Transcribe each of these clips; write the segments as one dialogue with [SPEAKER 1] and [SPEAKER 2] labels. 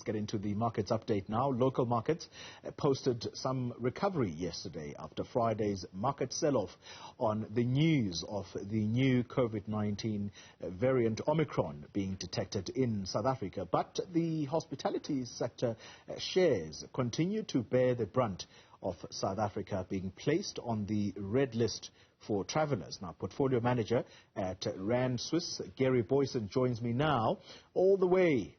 [SPEAKER 1] Let's get into the markets update now. Local markets posted some recovery yesterday after Friday's market sell-off on the news of the new COVID-19 variant Omicron being detected in South Africa. But the hospitality sector shares continue to bear the brunt of South Africa being placed on the red list for travellers. Now, portfolio manager at Rand Swiss, Gary Booysen, joins me now all the way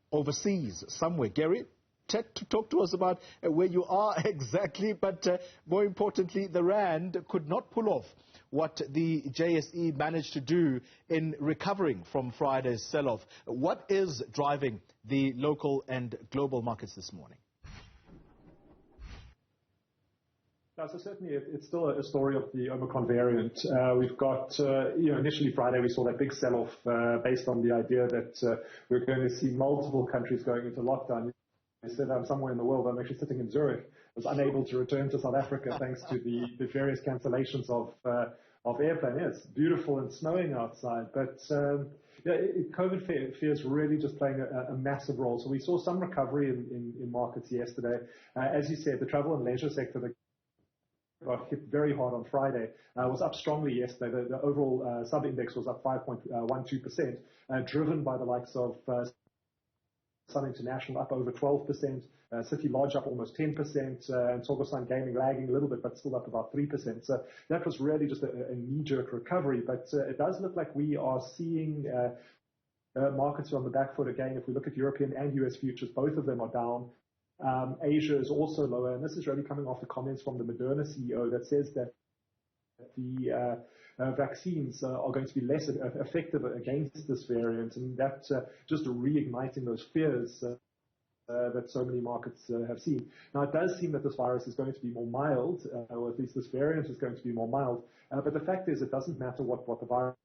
[SPEAKER 1] overseas somewhere. Gary, talk to us about where you are exactly, but more importantly, the Rand could not pull off what the JSE managed to do in recovering from Friday's sell-off. What is driving the local and global markets this morning?
[SPEAKER 2] So certainly it's still a story of the Omicron variant. We've got, initially Friday we saw that big sell-off based on the idea that we're going to see multiple countries going into lockdown. I said I'm somewhere in the world. I'm actually sitting in Zurich. I was unable to return to South Africa thanks to the various cancellations of airplane. Yeah, it's beautiful and snowing outside, but COVID fears really just playing a massive role. So we saw some recovery in markets yesterday. As you said, the travel and leisure sector got hit very hard on Friday. Was up strongly yesterday. The overall sub-index was up 5.12%, driven by the likes of Sun International up over 12%, City Lodge up almost 10%, and Sogosan Gaming lagging a little bit, but still up about 3%. So that was really just a knee-jerk recovery. But it does look like we are seeing markets on the back foot again. If we look at European and US futures, both of them are down. Asia is also lower, and this is really coming off the comments from the Moderna CEO that says that the vaccines are going to be less effective against this variant, and that just reigniting those fears that so many markets have seen. Now, it does seem that this virus is going to be more mild, or at least this variant is going to be more mild, but the fact is it doesn't matter what the virus,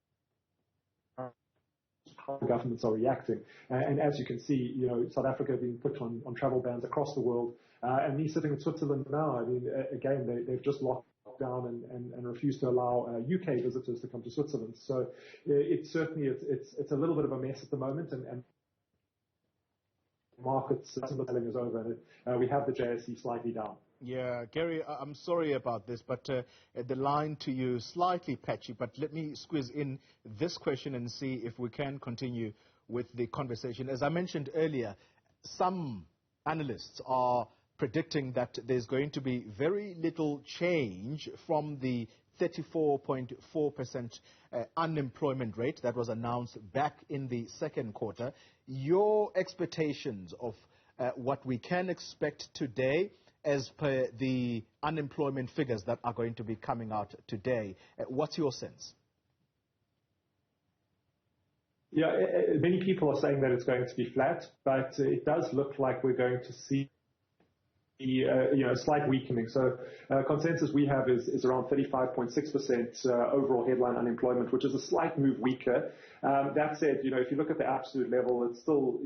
[SPEAKER 2] how the governments are reacting. And as you can see, South Africa being put on travel bans across the world. And me sitting in Switzerland now, I mean, again, they've just locked down and refused to allow UK visitors to come to Switzerland. So it's certainly a little bit of a mess at the moment, and markets selling is over, and we have the JSE slightly down.
[SPEAKER 1] Yeah, Gary, I'm sorry about this, but the line to you is slightly patchy, but let me squeeze in this question and see if we can continue with the conversation. As I mentioned earlier, some analysts are predicting that there's going to be very little change from the 34.4% unemployment rate that was announced back in the second quarter. Your expectations of what we can expect today as per the unemployment figures that are going to be coming out today, what's your sense?
[SPEAKER 2] Yeah, many people are saying that it's going to be flat, but it does look like we're going to see a slight weakening. So consensus we have is around 35.6% overall headline unemployment, which is a slight move weaker. That said, if you look at the absolute level, it's still,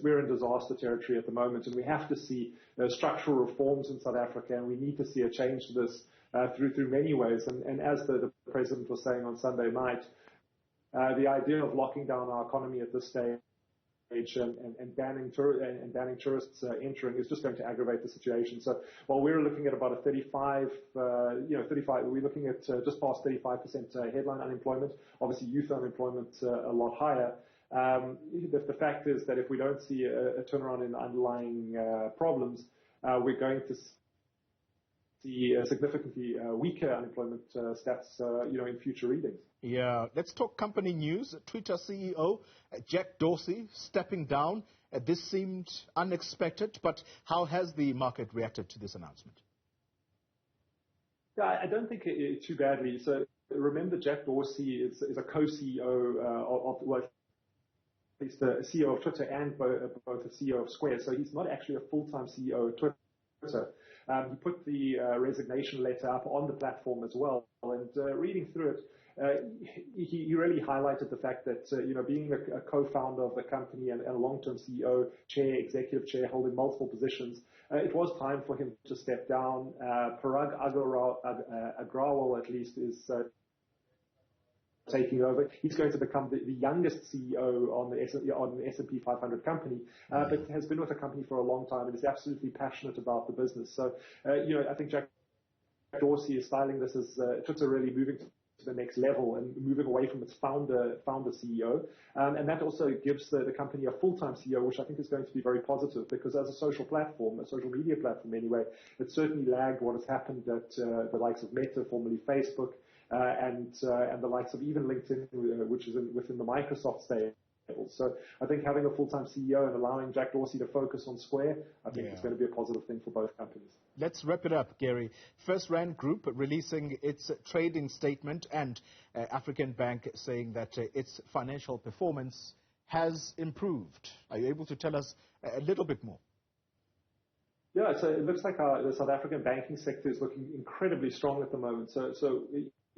[SPEAKER 2] we're in disaster territory at the moment, and we have to see structural reforms in South Africa, and we need to see a change to this through many ways. And as the president was saying on Sunday night, the idea of locking down our economy at this stage and banning tourists entering is just going to aggravate the situation. So while we're looking at about a 35, we're looking at just past 35% headline unemployment. Obviously, youth unemployment a lot higher. The fact is that if we don't see a turnaround in the underlying problems, we're going to see significantly weaker unemployment stats, in future readings.
[SPEAKER 1] Yeah, let's talk company news. Twitter CEO Jack Dorsey stepping down. This seemed unexpected, but how has the market reacted to this announcement?
[SPEAKER 2] Yeah, I don't think too badly. So remember, Jack Dorsey is a co-CEO of at least the CEO of Twitter and both the CEO of Square. So he's not actually a full-time CEO of Twitter. He put the resignation letter up on the platform as well, and reading through it, he really highlighted the fact that being a co-founder of the company and a long-term CEO, executive chair, holding multiple positions, it was time for him to step down. Parag Agrawal, at least, is taking over. He's going to become the youngest CEO on the S&P 500 company, but has been with the company for a long time and is absolutely passionate about the business. So, I think Jack Dorsey is styling this as Twitter really moving to the next level and moving away from its founder CEO. And that also gives the company a full-time CEO, which I think is going to be very positive, because as a social platform, a social media platform anyway, it certainly lagged what has happened at the likes of Meta, formerly Facebook, and the likes of even LinkedIn, which is within the Microsoft stable. So I think having a full-time CEO and allowing Jack Dorsey to focus on Square, I think it's going to be a positive thing for both companies.
[SPEAKER 1] Let's wrap it up, Gary. First Rand Group releasing its trading statement, and African Bank saying that its financial performance has improved. Are you able to tell us a little bit more?
[SPEAKER 2] Yeah, so it looks like the South African banking sector is looking incredibly strong at the moment. So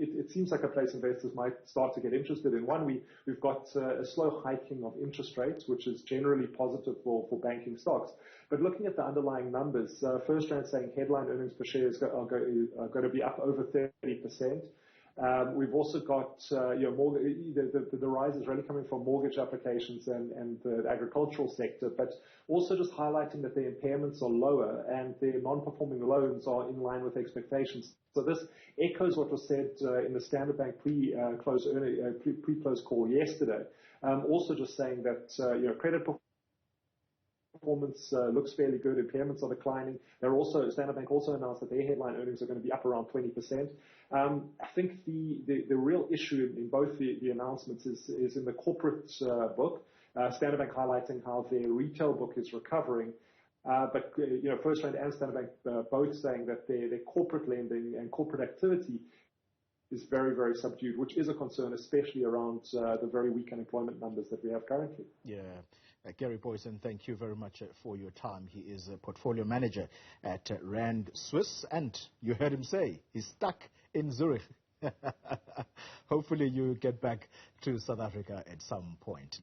[SPEAKER 2] it seems like a place investors might start to get interested in. One, we've got a slow hiking of interest rates, which is generally positive for banking stocks. But looking at the underlying numbers, First Rand saying headline earnings per share are going to be up over 30%. We've also got the rise is really coming from mortgage applications and the agricultural sector, but also just highlighting that the impairments are lower and the non-performing loans are in line with expectations. So this echoes what was said in the Standard Bank pre-close call yesterday. Also just saying that credit performance looks fairly good. Impairments are declining. Standard Bank also announced that their headline earnings are going to be up around 20%. I think the real issue in both the announcements is in the corporate book. Standard Bank highlighting how their retail book is recovering. But First Rand and Standard Bank both saying that their corporate lending and corporate activity is very, very subdued, which is a concern, especially around the very weak unemployment numbers that we have currently.
[SPEAKER 1] Yeah. Gary Booysen, thank you very much for your time. He is a portfolio manager at Rand Swiss, and you heard him say he's stuck in Zurich. Hopefully you get back to South Africa at some point.